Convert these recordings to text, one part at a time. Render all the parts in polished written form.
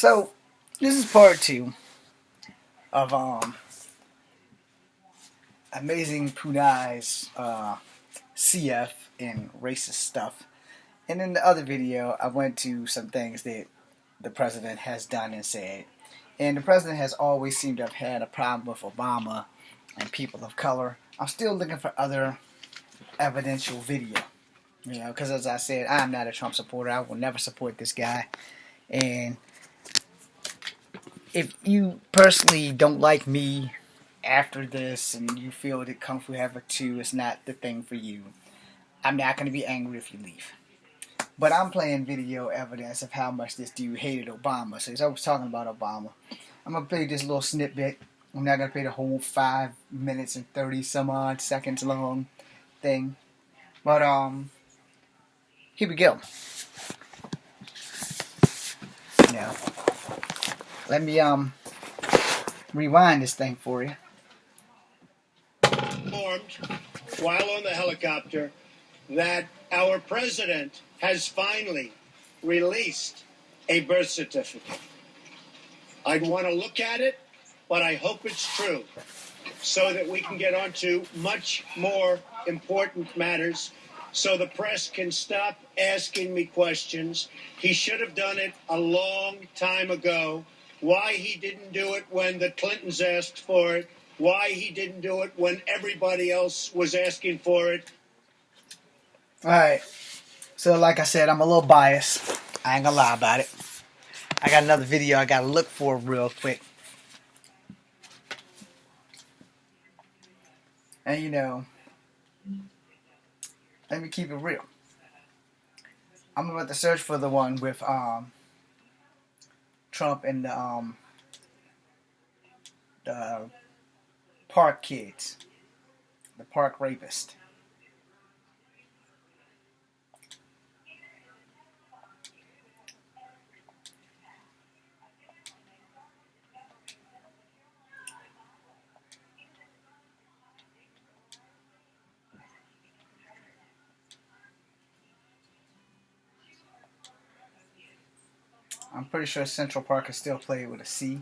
So this is part two of Amazing Punai's CF and racist stuff. And in the other video, I went to some things that the president has done and said. And the president has always seemed to have had a problem with Obama and people of color. I'm still looking for other evidential video. Because as I said, I'm not a Trump supporter. I will never support this guy. And if you personally don't like me after this and you feel that Kung Fu Havok 2 is not the thing for you, I'm not going to be angry if you leave. But I'm playing video evidence of how much this dude hated Obama. So he's always talking about Obama. I'm going to play this little snippet. I'm not going to play the whole 5 minutes and 30 some odd seconds long thing. But here we go. Now, let me rewind this thing for you. While on the helicopter, that our president has finally released a birth certificate. I'd want to look at it, but I hope it's true, so that we can get on to much more important matters, so the press can stop asking me questions. He should have done it a long time ago. Why he didn't do it when the Clintons asked for it, why he didn't do it when everybody else was asking for it. Alright, so like I said, I'm a little biased. I ain't gonna lie about it. I got another video I gotta look for real quick. And let me keep it real. I'm about to search for the one with Trump and the park kids, the park rapist. I'm pretty sure Central Park is still played with a C.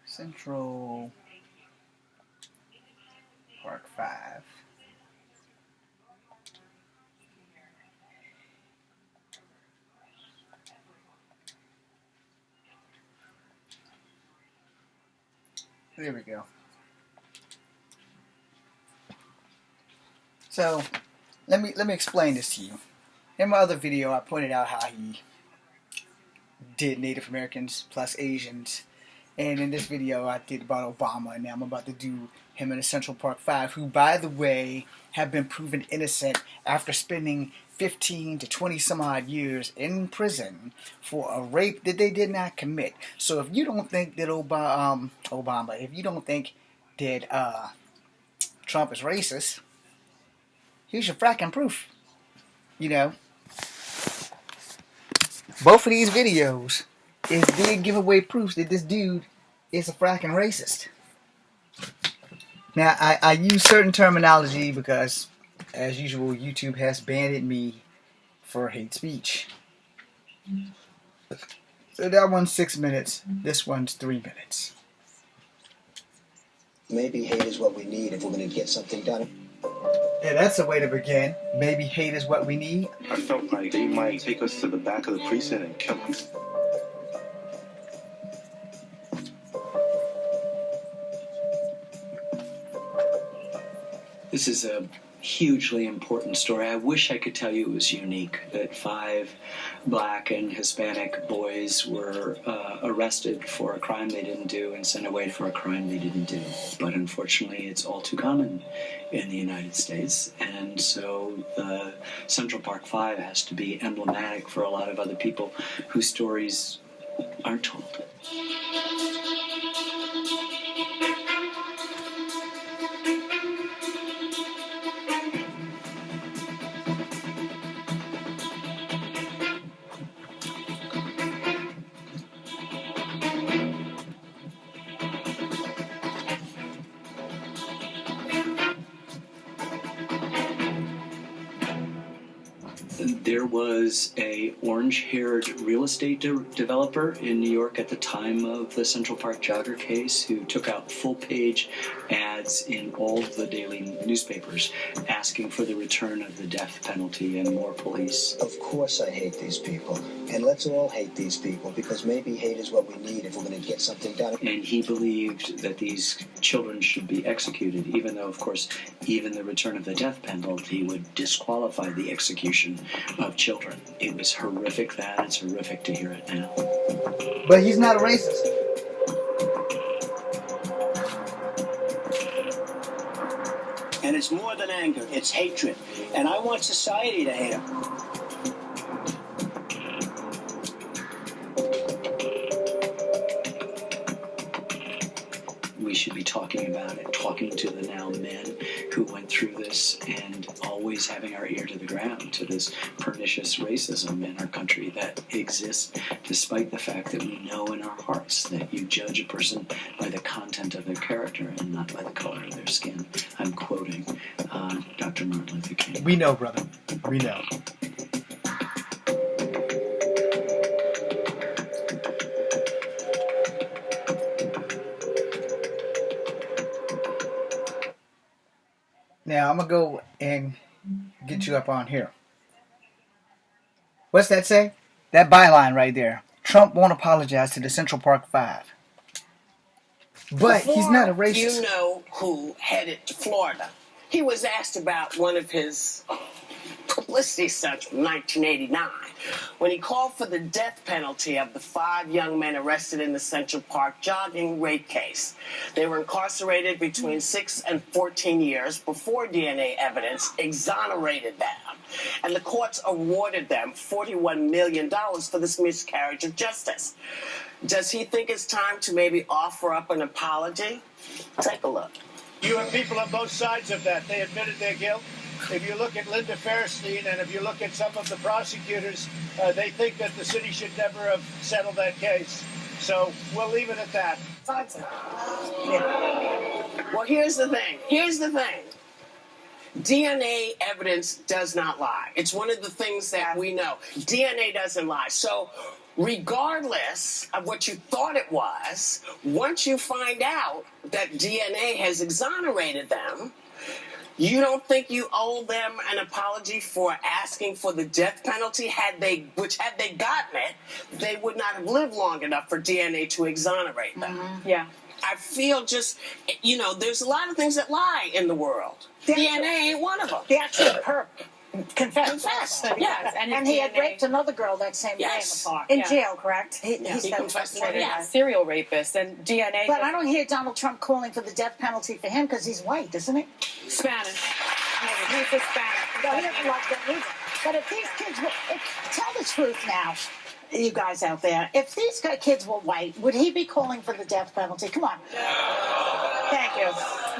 Central Park 5. There we go. So, let me explain this to you. In my other video, I pointed out how he did Native Americans plus Asians. And in this video, I did about Obama, and now I'm about to do him in the Central Park 5, who, by the way, have been proven innocent after spending 15 to 20 some odd years in prison for a rape that they did not commit. So if you don't think that Obama, if you don't think that Trump is racist, here's your fracking proof. Both of these videos did give away proofs that this dude is a fracking racist. Now, I use certain terminology because, as usual, YouTube has banned me for hate speech. So that one's 6 minutes. This one's 3 minutes. Maybe hate is what we need if we're going to get something done. Yeah, that's a way to begin. Maybe hate is what we need. I felt like they might take us to the back of the precinct and kill us. This is a hugely important story. I wish I could tell you it was unique, that 5 black and Hispanic boys were arrested for a crime they didn't do and sent away for a crime they didn't do. But unfortunately, it's all too common in the United States. And so the Central Park 5 has to be emblematic for a lot of other people whose stories aren't told. There was a orange-haired real estate developer in New York at the time of the Central Park jogger case who took out full-page ads in all of the daily newspapers asking for the return of the death penalty and more police. Of course I hate these people. And let's all hate these people, because maybe hate is what we need if we're going to get something done. And he believed that these children should be executed, even though, of course, even the return of the death penalty would disqualify the execution of children. It was horrific that. It's horrific to hear it now. But he's not a racist. And it's more than anger, it's hatred. And I want society to hate him. We should be talking about it, talking to the now men who went through this, and always having our ear to the ground to this pernicious racism in our country that exists, despite the fact that we know in our hearts that you judge a person by the content of their character and not by the color of their skin. I'm quoting Dr. Martin Luther King. We know, brother. We know. Now, I'm going to go and get you up on here. What's that say? That byline right there. Trump won't apologize to the Central Park Five. But he's not a racist. You know who headed to Florida. He was asked about one of his publicity stunts from 1989 when he called for the death penalty of the 5 young men arrested in the Central Park jogging rape case. They were incarcerated between 6 and 14 years before DNA evidence exonerated them. And the courts awarded them $41 million for this miscarriage of justice. Does he think it's time to maybe offer up an apology? Take a look. You have people on both sides of that. They admitted their guilt. If you look at Linda Fairstein and if you look at some of the prosecutors, they think that the city should never have settled that case. So we'll leave it at that. Well, here's the thing. DNA evidence does not lie. It's one of the things that we know. DNA doesn't lie. So regardless of what you thought it was, once you find out that DNA has exonerated them, you don't think you owe them an apology for asking for the death penalty? Had they gotten it, they would not have lived long enough for DNA to exonerate them. Mm-hmm. Yeah. I feel just, there's a lot of things that lie in the world. DNA ain't one of them. The actual perp confessed. Yes. And he had raped another girl that same day in the park. In jail, correct? He confessed to it. Yeah. Serial rapist and DNA. But I don't hear Donald Trump calling for the death penalty for him because he's white, isn't he? Spanish. He's Hispanic. No, he doesn't like that either. But if these kids tell the truth now, you guys out there, if these kids were white, would he be calling for the death penalty? Come on. Thank you.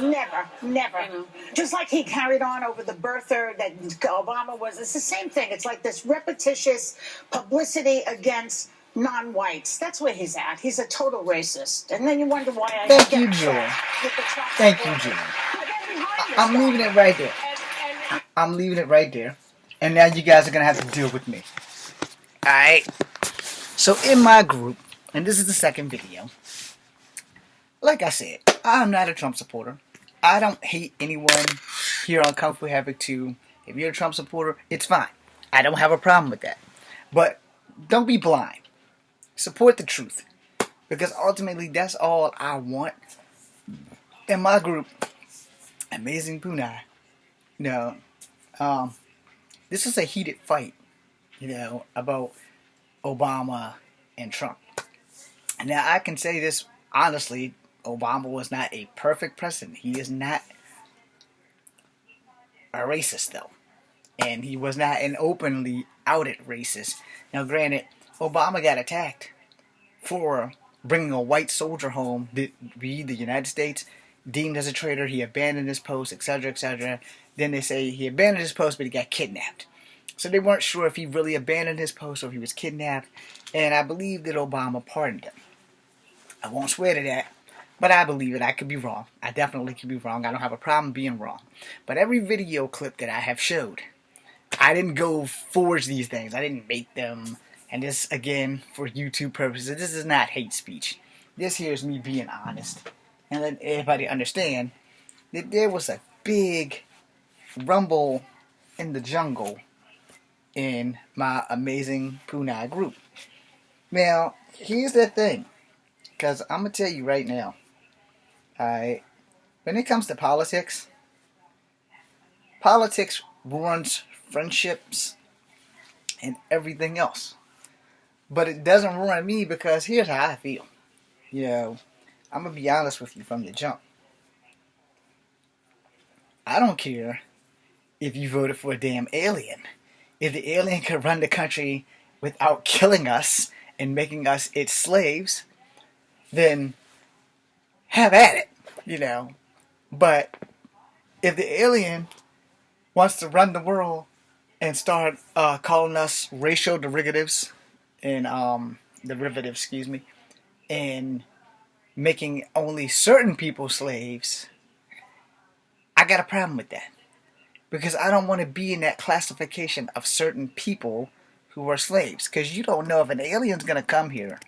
Never. Just like he carried on over the birther that Obama was. It's the same thing. It's like this repetitious publicity against non-whites. That's where he's at. He's a total racist. And then you wonder why I Thank you, Jill. Thank you, Jill. I'm leaving it right there. I'm leaving it right there. And now you guys are going to have to deal with me. Alright. So in my group, and this is the second video, like I said, I'm not a Trump supporter. I don't hate anyone here on Kung Fu Havoc 2. If you're a Trump supporter, it's fine. I don't have a problem with that. But don't be blind. Support the truth. Because ultimately, that's all I want. In my group, Amazing Punai, this is a heated fight, about Obama and Trump. Now, I can say this honestly, Obama was not a perfect president. He is not a racist, though. And he was not an openly outed racist. Now, granted, Obama got attacked for bringing a white soldier home, the United States, deemed as a traitor. He abandoned his post, etc., etc. Then they say he abandoned his post, but he got kidnapped. So they weren't sure if he really abandoned his post or if he was kidnapped. And I believe that Obama pardoned him. I won't swear to that, but I believe it. I could be wrong. I definitely could be wrong. I don't have a problem being wrong. But every video clip that I have showed I didn't go forge these things. I didn't make them. And this, again, for YouTube purposes, this is not hate speech. This here is me being honest. And let everybody understand that there was a big rumble in the jungle in my amazing Punai group. Now, here's the thing. Because I'm going to tell you right now. Alright, when it comes to politics ruins friendships and everything else. But it doesn't ruin me because here's how I feel. You know, I'm going to be honest with you from the jump. I don't care if you voted for a damn alien. If the alien could run the country without killing us and making us its slaves, then have at it, you know. But if the alien wants to run the world and start calling us racial derivatives and and making only certain people slaves, I got a problem with that. Because I don't want to be in that classification of certain people who are slaves. Because you don't know if an alien's going to come here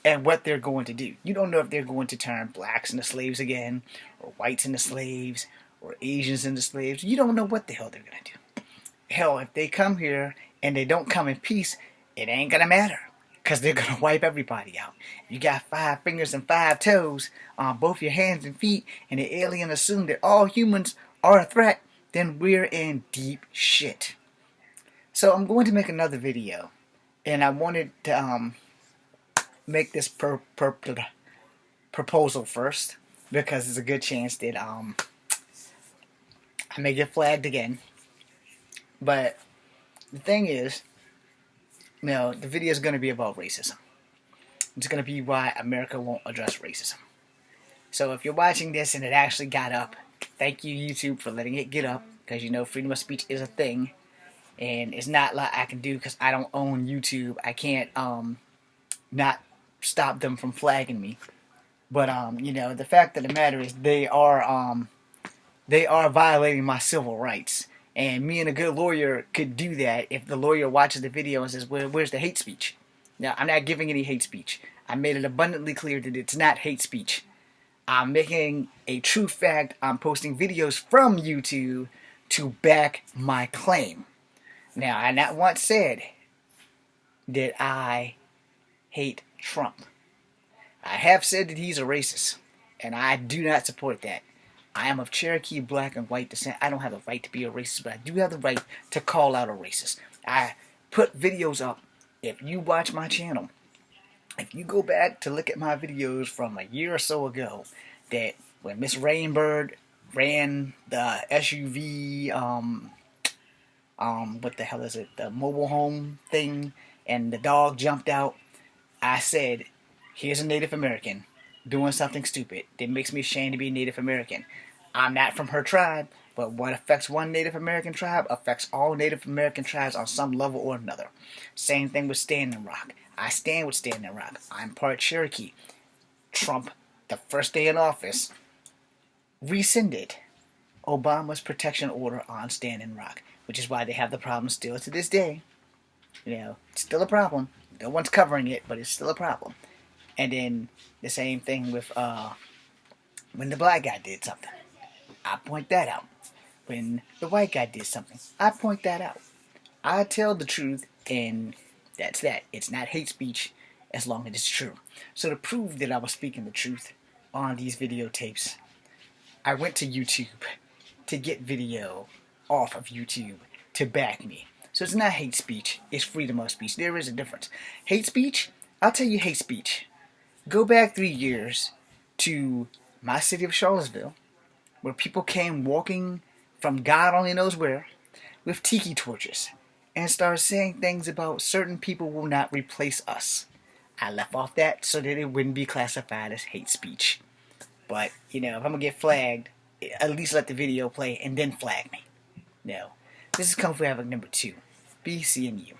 and what they're going to do. You don't know if they're going to turn blacks into slaves again, or whites into slaves, or Asians into slaves. You don't know what the hell they're going to do. Hell, if they come here and they don't come in peace, it ain't going to matter. Because they're going to wipe everybody out. You got 5 fingers and 5 toes on both your hands and feet, and the alien assumed that all humans are a threat, then we're in deep shit. So I'm going to make another video, and I wanted to make this proposal first, because there's a good chance that I may get flagged again. But the thing is, the video is going to be about racism. It's going to be why America won't address racism. So if you're watching this and it actually got up, thank you, YouTube, for letting it get up, because freedom of speech is a thing, and it's not like I can do because I don't own YouTube. I can't not stop them from flagging me. But the fact of the matter is they are violating my civil rights, and me and a good lawyer could do that if the lawyer watches the video and says, "Where's the hate speech?" Now, I'm not giving any hate speech. I made it abundantly clear that it's not hate speech. I'm making a true fact. I'm posting videos from YouTube to back my claim. Now, I not once said that I hate Trump. I have said that he's a racist, and I do not support that. I am of Cherokee, black, and white descent. I don't have the right to be a racist, but I do have the right to call out a racist. I put videos up. If you watch my channel, if you go back to look at my videos from a year or so ago, that when Miss Rainbird ran the SUV, what the hell is it, the mobile home thing, and the dog jumped out, I said, here's a Native American doing something stupid that makes me ashamed to be Native American. I'm not from her tribe, but what affects one Native American tribe affects all Native American tribes on some level or another. Same thing with Standing Rock. I stand with Standing Rock. I'm part Cherokee. Trump, the first day in office, rescinded Obama's protection order on Standing Rock, which is why they have the problem still to this day. It's still a problem. No one's covering it, but it's still a problem. And then the same thing with when the black guy did something, I point that out. When the white guy did something, I point that out. I tell the truth, and that's that. It's not hate speech as long as it's true. So to prove that I was speaking the truth on these videotapes, I went to YouTube to get video off of YouTube to back me. So it's not hate speech, it's freedom of speech. There is a difference. Hate speech, I'll tell you hate speech. Go back 3 years to my city of Charlottesville, where people came walking from God only knows where with tiki torches and started saying things about certain people will not replace us. I left off that so that it wouldn't be classified as hate speech. But, if I'm going to get flagged, at least let the video play and then flag me. No. This is Kung Fu Havoc number 2. Be seeing you.